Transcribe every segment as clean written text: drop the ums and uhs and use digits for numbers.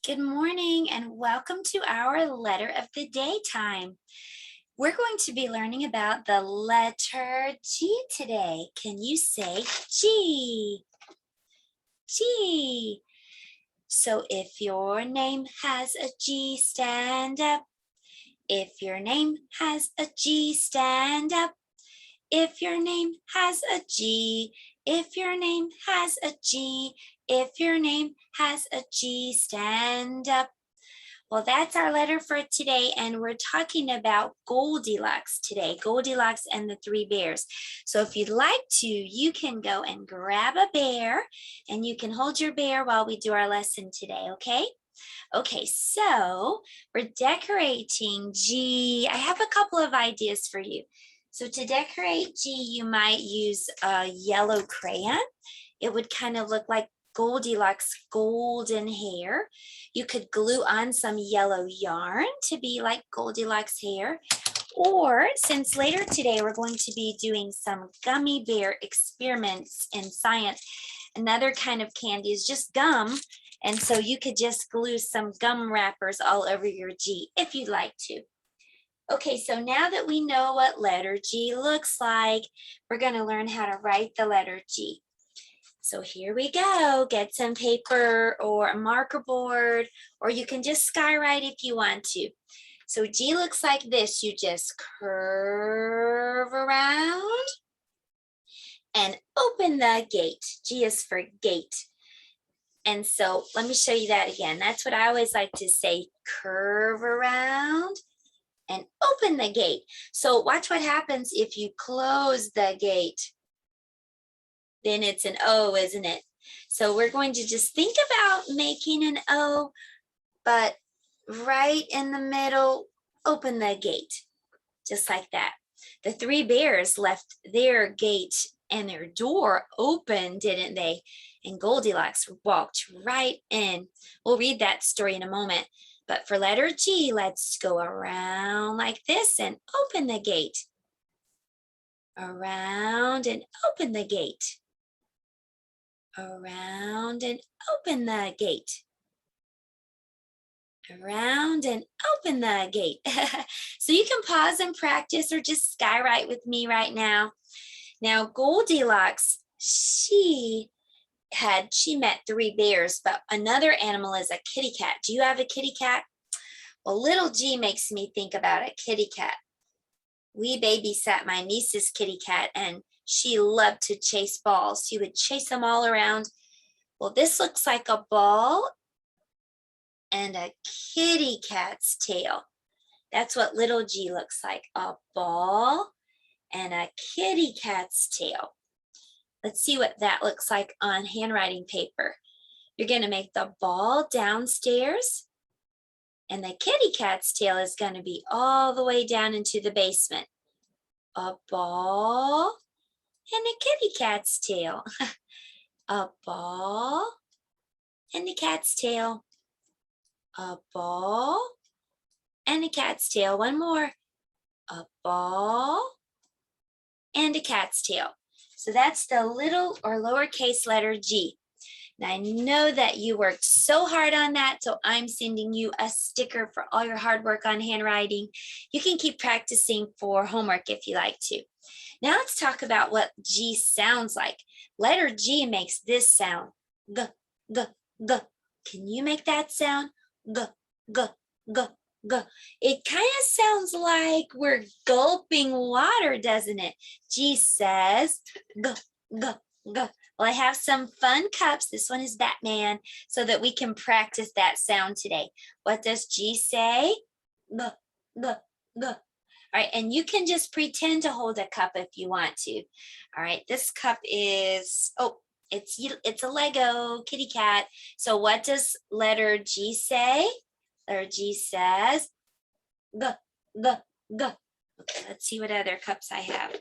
Good morning and welcome to our letter of the day time. We're going to be learning about the letter G today. Can you say G? G. So if your name has a G, stand up. If your name has a G, stand up. If your name has a G, if your name has a G, if your name has a G, stand up. Well, that's our letter for today, and we're talking about Goldilocks today, Goldilocks and the Three Bears. So if you'd like to, you can go and grab a bear, and you can hold your bear while we do our lesson today, okay? Okay, so we're decorating G. I have a couple of ideas for you. So to decorate G, you might use a yellow crayon. It would kind of look like Goldilocks' golden hair. You could glue on some yellow yarn to be like Goldilocks' hair. Or since later today we're going to be doing some gummy bear experiments in science, another kind of candy is just gum. And so you could just glue some gum wrappers all over your G if you'd like to. Okay, so now that we know what letter G looks like, we're going to learn how to write the letter G. So here we go. Get some paper or a marker board, or you can just skywrite if you want to. So G looks like this. You just curve around and open the gate. G is for gate. And so let me show you that again. That's what I always like to say. Curve around and open the gate. So watch what happens if you close the gate. Then it's an O, isn't it? So we're going to just think about making an O, but right in the middle, open the gate, just like that. The three bears left their gate and their door open, didn't they? And Goldilocks walked right in. We'll read that story in a moment. But for letter G, let's go around like this and open the gate. Around and open the gate. Around and open the gate. Around and open the gate. So you can pause and practice or just skywrite with me right now. Now Goldilocks, she met three bears, but another animal is a kitty cat. Do you have a kitty cat? Well, little G makes me think about a kitty cat. We babysat my niece's kitty cat, and she loved to chase balls. She would chase them all around. Well, this looks like a ball and a kitty cat's tail. That's what little G looks like, a ball and a kitty cat's tail. Let's see what that looks like on handwriting paper. You're going to make the ball downstairs, and the kitty cat's tail is going to be all the way down into the basement. A ball and a kitty cat's tail. A ball and a cat's tail. A ball and a cat's tail. One more. A ball and a cat's tail. So that's the little or lowercase letter G. Now I know that you worked so hard on that, so I'm sending you a sticker for all your hard work on handwriting. You can keep practicing for homework if you like to. Now let's talk about what G sounds like. Letter G makes this sound. G, g, g. Can you make that sound? G, g, g, g. It kind of sounds like we're gulping water, doesn't it? G says g, g, g. Well, I have some fun cups. This one is Batman, so that we can practice that sound today. What does G say? G, g, g. All right, and you can just pretend to hold a cup if you want to. All right, this cup is, it's a Lego kitty cat. So what does letter G say? Letter G says, g, g, g. Okay, let's see what other cups I have.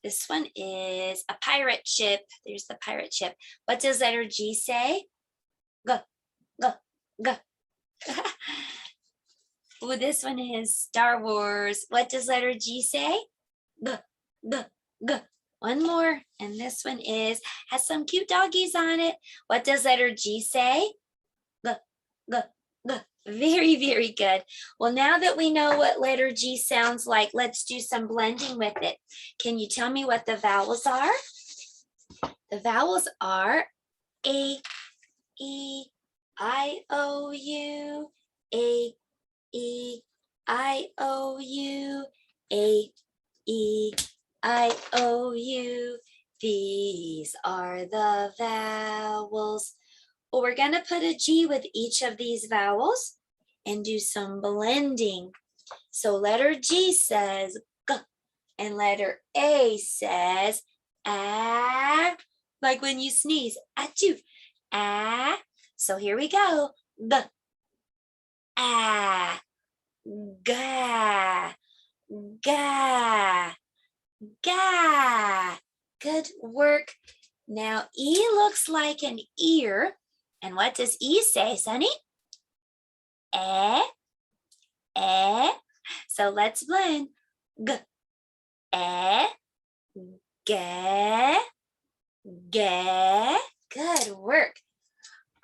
This one is a pirate ship. There's the pirate ship. What does letter G say? G, g, g. Ooh, this one is Star Wars. What does letter G say? G, g, g. One more, and this one has some cute doggies on it. What does letter G say? G, G, G. Very, very good. Well, now that we know what letter G sounds like, let's do some blending with it. Can you tell me what the vowels are? The vowels are A, E, I, O, U, A, E, I, O, U, A, E, I, O, U. These are the vowels. Well, we're going to put a G with each of these vowels and do some blending. So letter G says G, and letter A says ah, like when you sneeze, achoo, ah. So here we go. G, ah, ga, ga, ga. Good work. Now E looks like an ear. And what does E say, Sunny? Eh, eh. So let's blend. G, eh, ge, ge. Good work.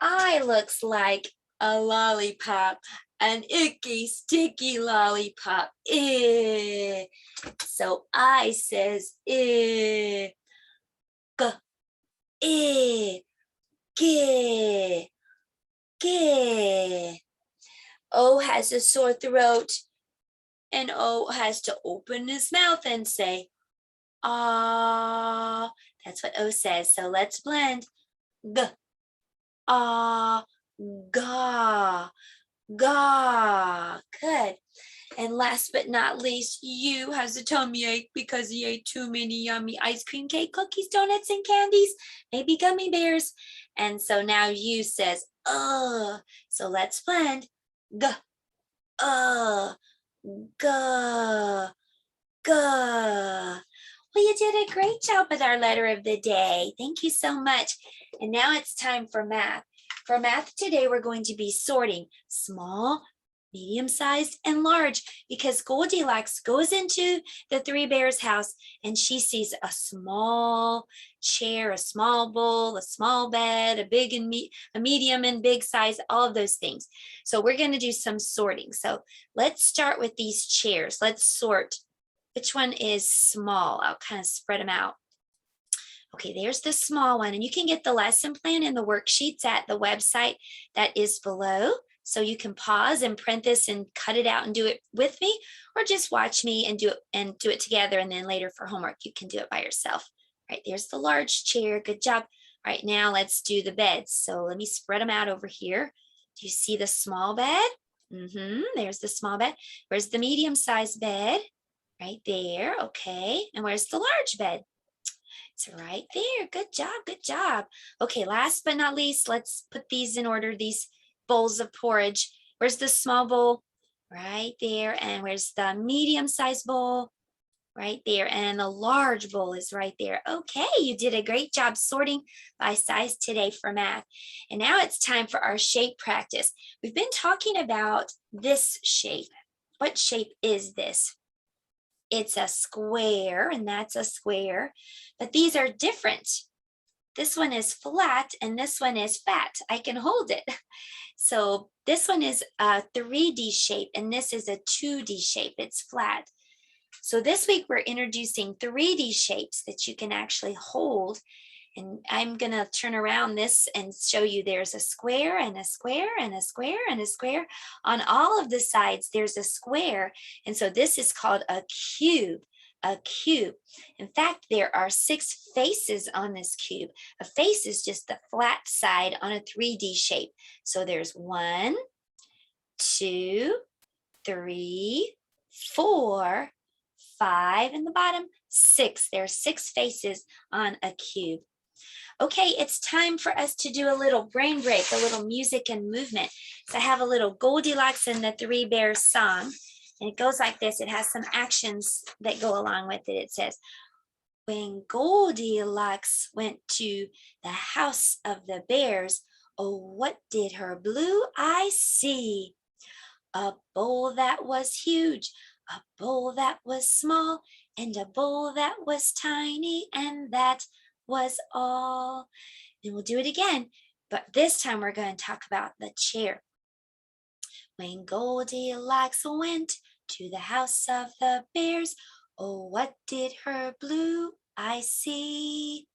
I looks like a lollipop, an icky, sticky lollipop. Eh. So I says eh, g, eh, ge, ge. O has a sore throat, and O has to open his mouth and say, ah. That's what O says. So let's blend. G, ah, ga, ga. Good. And last but not least, U has a tummy ache because he ate too many yummy ice cream, cake, cookies, donuts, and candies, maybe gummy bears. And so now U says, so let's blend. G, G, G. Well, you did a great job with our letter of the day. Thank you so much. And now it's time for math. For math today, we're going to be sorting small, medium-sized, and large because Goldilocks goes into the three bears house and she sees a small chair, a small bowl, a small bed, a big and a medium and big size, all of those things. So we're going to do some sorting. So let's start with these chairs. Let's sort. Which one is small? I'll kind of spread them out. Okay, there's the small one. And you can get the lesson plan and the worksheets at the website that is below. So you can pause and print this and cut it out and do it with me, or just watch me and do it together. And then later for homework, you can do it by yourself. All right, there's the large chair. Good job. All right, now let's do the beds. So let me spread them out over here. Do you see the small bed? There's the small bed. Where's the medium-sized bed? Right there. Okay. And where's the large bed? It's right there. Good job. Good job. Okay. Last but not least, let's put these in order. These bowls of porridge. Where's the small bowl? Right there. And where's the medium-sized bowl? Right there. And the large bowl is right there. Okay. You did a great job sorting by size today for math. And now it's time for our shape practice. We've been talking about this shape. What shape is this? It's a square, and that's a square, but these are different. This one is flat and this one is fat. I can hold it. So this one is a 3D shape and this is a 2D shape. It's flat. So this week we're introducing 3D shapes that you can actually hold. And I'm going to turn around this and show you there's a square and a square and a square and a square. On all of the sides, there's a square. And so this is called a cube, a cube. In fact, there are 6 faces on this cube. A face is just the flat side on a 3D shape. So there's 1, 2, 3, 4, 5 in the bottom, 6. There are 6 faces on a cube. Okay, it's time for us to do a little brain break, a little music and movement. So I have a little Goldilocks and the Three Bears song, and it goes like this. It has some actions that go along with it. It says, when Goldilocks went to the house of the bears, oh, what did her blue eyes see? A bowl that was huge, a bowl that was small, and a bowl that was tiny, and that was all. Then we'll do it again, but this time we're going to talk about the chair. When Goldilocks went to the house of the bears, oh, what did her blue eyes see?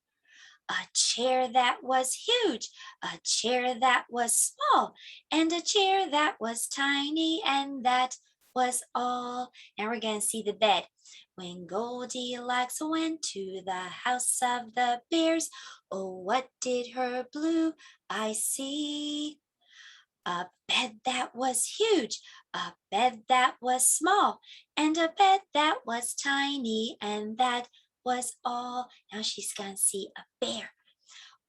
A chair that was huge, a chair that was small, and a chair that was tiny, and that was all. Now we're going to see the bed. When Goldilocks went to the house of the bears, oh, what did her blue eyes see? A bed that was huge, a bed that was small, and a bed that was tiny, and that was all. Now she's going to see a bear.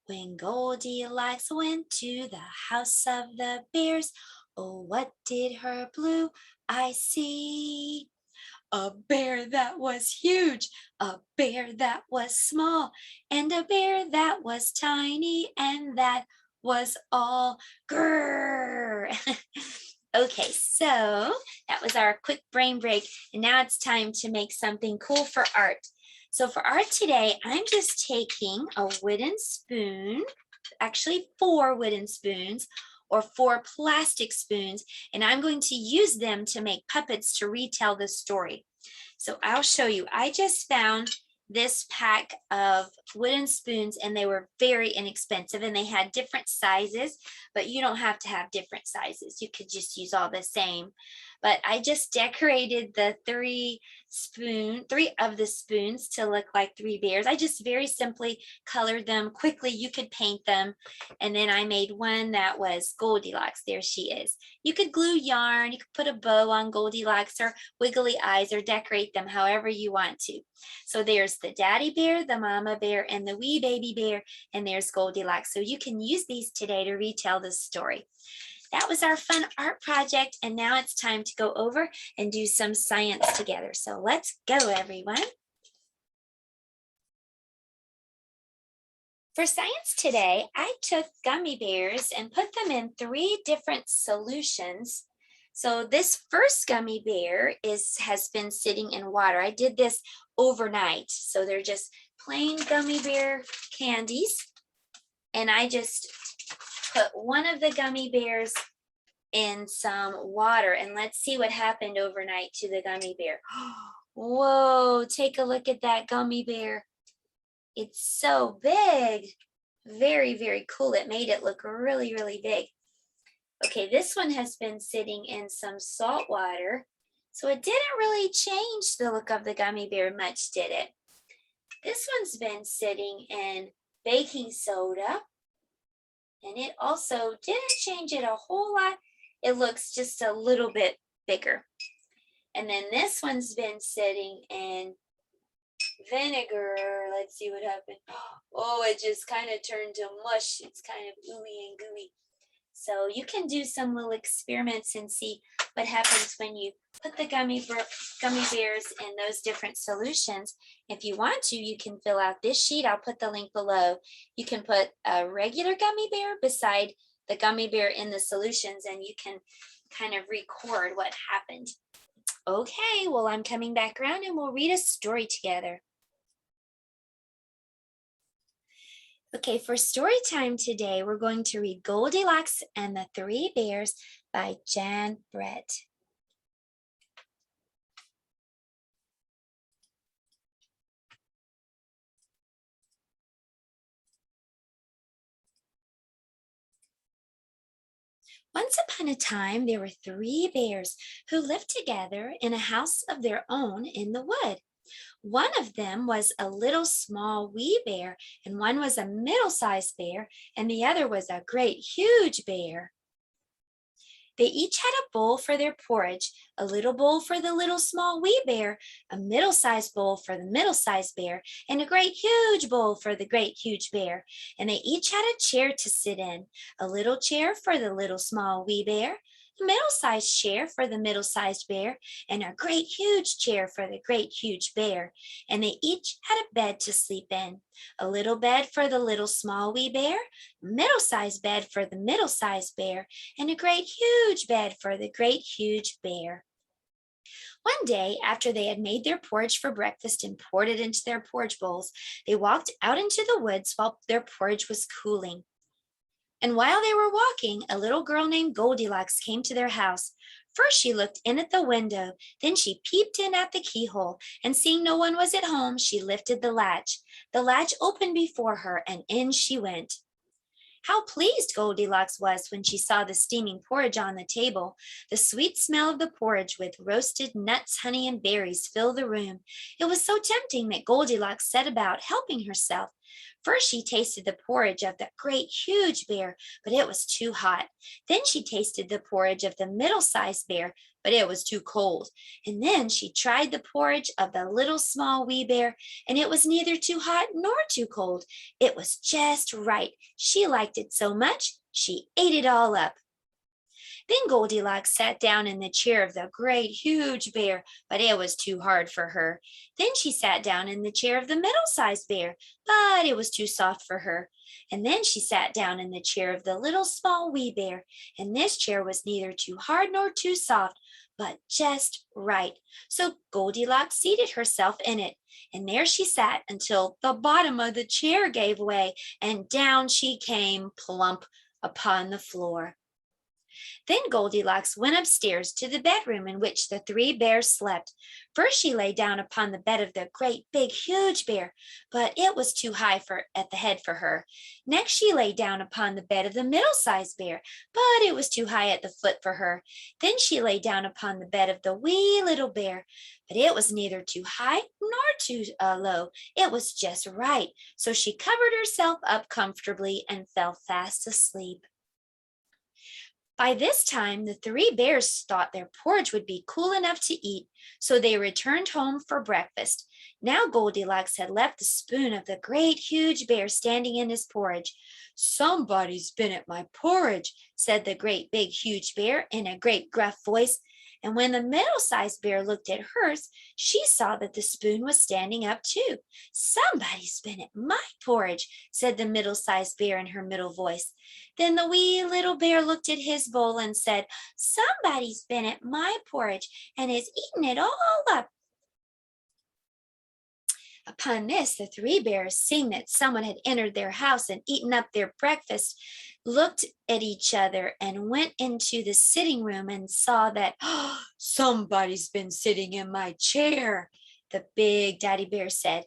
When Goldilocks went to the house of the bears, oh, what did her blue eyes see? A bear that was huge, a bear that was small, and a bear that was tiny, and that was all. Grrr. Okay, so that was our quick brain break, and now it's time to make something cool for art. So for art today, I'm just taking a wooden spoon, actually 4 wooden spoons, or 4 plastic spoons, and I'm going to use them to make puppets to retell the story. So I'll show you. I just found this pack of wooden spoons, and they were very inexpensive, and they had different sizes, but you don't have to have different sizes. You could just use all the same. But I just decorated the 3 of the spoons to look like 3 bears. I just very simply colored them quickly. You could paint them. And then I made one that was Goldilocks. There she is. You could glue yarn, you could put a bow on Goldilocks or wiggly eyes, or decorate them however you want to. So there's the daddy bear, the mama bear, and the wee baby bear, and there's Goldilocks. So you can use these today to retell this story. That was our fun art project, and now it's time to go over and do some science together. So let's go, everyone. For science today, I took gummy bears and put them in 3 different solutions. So this first gummy bear has been sitting in water. I did this overnight. So they're just plain gummy bear candies. And I just put one of the gummy bears in some water, and let's see what happened overnight to the gummy bear. Whoa, take a look at that gummy bear. It's so big. Very, very cool. It made it look really, really big. Okay, this one has been sitting in some salt water, so it didn't really change the look of the gummy bear much, did it? This one's been sitting in baking soda, and it also didn't change it a whole lot. It looks just a little bit bigger. And then this one's been sitting in vinegar. Let's see what happened. Oh, it just kind of turned to mush. It's kind of ooey and gooey. So you can do some little experiments and see what happens when you put the gummy bears in those different solutions. If you want to, you can fill out this sheet. I'll put the link below. You can put a regular gummy bear beside the gummy bear in the solutions, and you can kind of record what happened. Okay, well, I'm coming back around and we'll read a story together. Okay, for story time today, we're going to read Goldilocks and the 3 Bears by Jan Brett. Once upon a time, there were 3 bears who lived together in a house of their own in the wood. One of them was a little small wee bear, and one was a middle-sized bear, and the other was a great huge bear. They each had a bowl for their porridge, a little bowl for the little small wee bear, a middle-sized bowl for the middle-sized bear, and a great huge bowl for the great huge bear. And they each had a chair to sit in, a little chair for the little small wee bear, a middle-sized chair for the middle-sized bear, and a great huge chair for the great huge bear. And they each had a bed to sleep in, a little bed for the little small wee bear, a middle-sized bed for the middle-sized bear, and a great huge bed for the great huge bear. One day, after they had made their porridge for breakfast and poured it into their porridge bowls, they walked out into the woods while their porridge was cooling. And while they were walking, a little girl named Goldilocks came to their house. First, she looked in at the window, then she peeped in at the keyhole, and seeing no one was at home, she lifted the latch. The latch opened before her, and in she went. How pleased Goldilocks was when she saw the steaming porridge on the table. The sweet smell of the porridge with roasted nuts, honey, and berries filled the room. It was so tempting that Goldilocks set about helping herself. First, she tasted the porridge of the great huge bear, but it was too hot. Then she tasted the porridge of the middle-sized bear, but it was too cold. And then she tried the porridge of the little small wee bear, and it was neither too hot nor too cold. It was just right. She liked it so much, she ate it all up. Then Goldilocks sat down in the chair of the great huge bear, but it was too hard for her. Then she sat down in the chair of the middle-sized bear, but it was too soft for her. And then she sat down in the chair of the little small wee bear, and this chair was neither too hard nor too soft, but just right. So Goldilocks seated herself in it, and there she sat until the bottom of the chair gave way, and down she came plump upon the floor. Then Goldilocks went upstairs to the bedroom in which the three bears slept. First she lay down upon the bed of the great big huge bear, but it was too high at the head for her. Next she lay down upon the bed of the middle-sized bear, but it was too high at the foot for her. Then she lay down upon the bed of the wee little bear, but it was neither too high nor too low. It was just right. So she covered herself up comfortably and fell fast asleep. By this time, the three bears thought their porridge would be cool enough to eat, so they returned home for breakfast. Now Goldilocks had left the spoon of the great huge bear standing in his porridge. "Somebody's been at my porridge," said the great big huge bear in a great gruff voice. And when the middle-sized bear looked at hers, she saw that the spoon was standing up too. "Somebody's been at my porridge," said the middle-sized bear in her middle voice. Then the wee little bear looked at his bowl and said, "Somebody's been at my porridge and has eaten it all up." Upon this, the three bears, seeing that someone had entered their house and eaten up their breakfast, looked at each other and went into the sitting room and saw that, "Oh, somebody's been sitting in my chair," the big daddy bear said.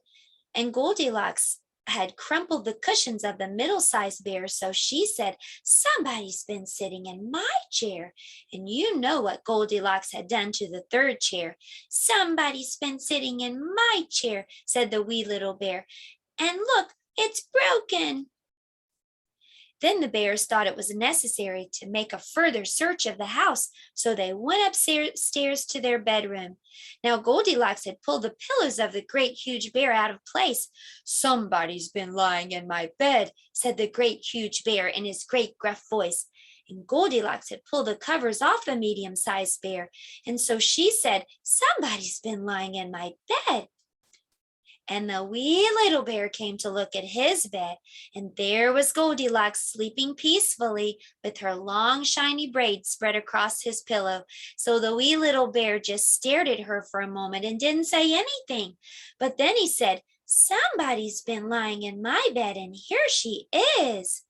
And Goldilocks had crumpled the cushions of the middle-sized bear, so she said, "Somebody's been sitting in my chair." And you know what Goldilocks had done to the third chair. "Somebody's been sitting in my chair," said the wee little bear. "And look, it's broken." Then the bears thought it was necessary to make a further search of the house, so they went upstairs to their bedroom. Now Goldilocks had pulled the pillows of the great huge bear out of place. "Somebody's been lying in my bed," said the great huge bear in his great gruff voice. And Goldilocks had pulled the covers off the medium-sized bear, and so she said, "Somebody's been lying in my bed." And the wee little bear came to look at his bed, and there was Goldilocks sleeping peacefully with her long shiny braids spread across his pillow. So the wee little bear just stared at her for a moment and didn't say anything. But then he said, "Somebody's been lying in my bed, and here she is."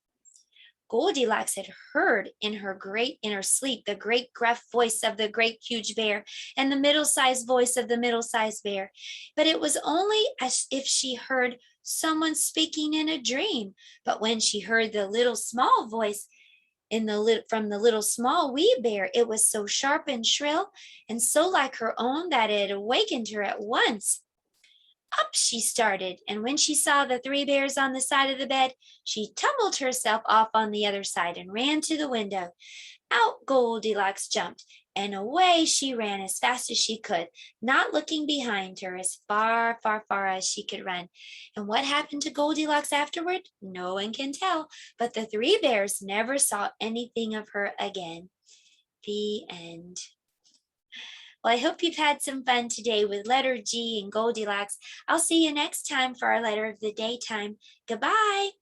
Goldilocks had heard in her sleep the great gruff voice of the great huge bear and the middle-sized voice of the middle-sized bear, but it was only as if she heard someone speaking in a dream. But when she heard the little small voice from the little small wee bear, it was so sharp and shrill and so like her own that it awakened her at once. Up she started, and when she saw the three bears on the side of the bed, she tumbled herself off on the other side and ran to the window. Out Goldilocks jumped, and away she ran as fast as she could, not looking behind her, as far, far, far as she could run. And what happened to Goldilocks afterward, no one can tell, but the three bears never saw anything of her again. The end. Well, I hope you've had some fun today with letter G and Goldilocks. I'll see you next time for our letter of the day time. Goodbye.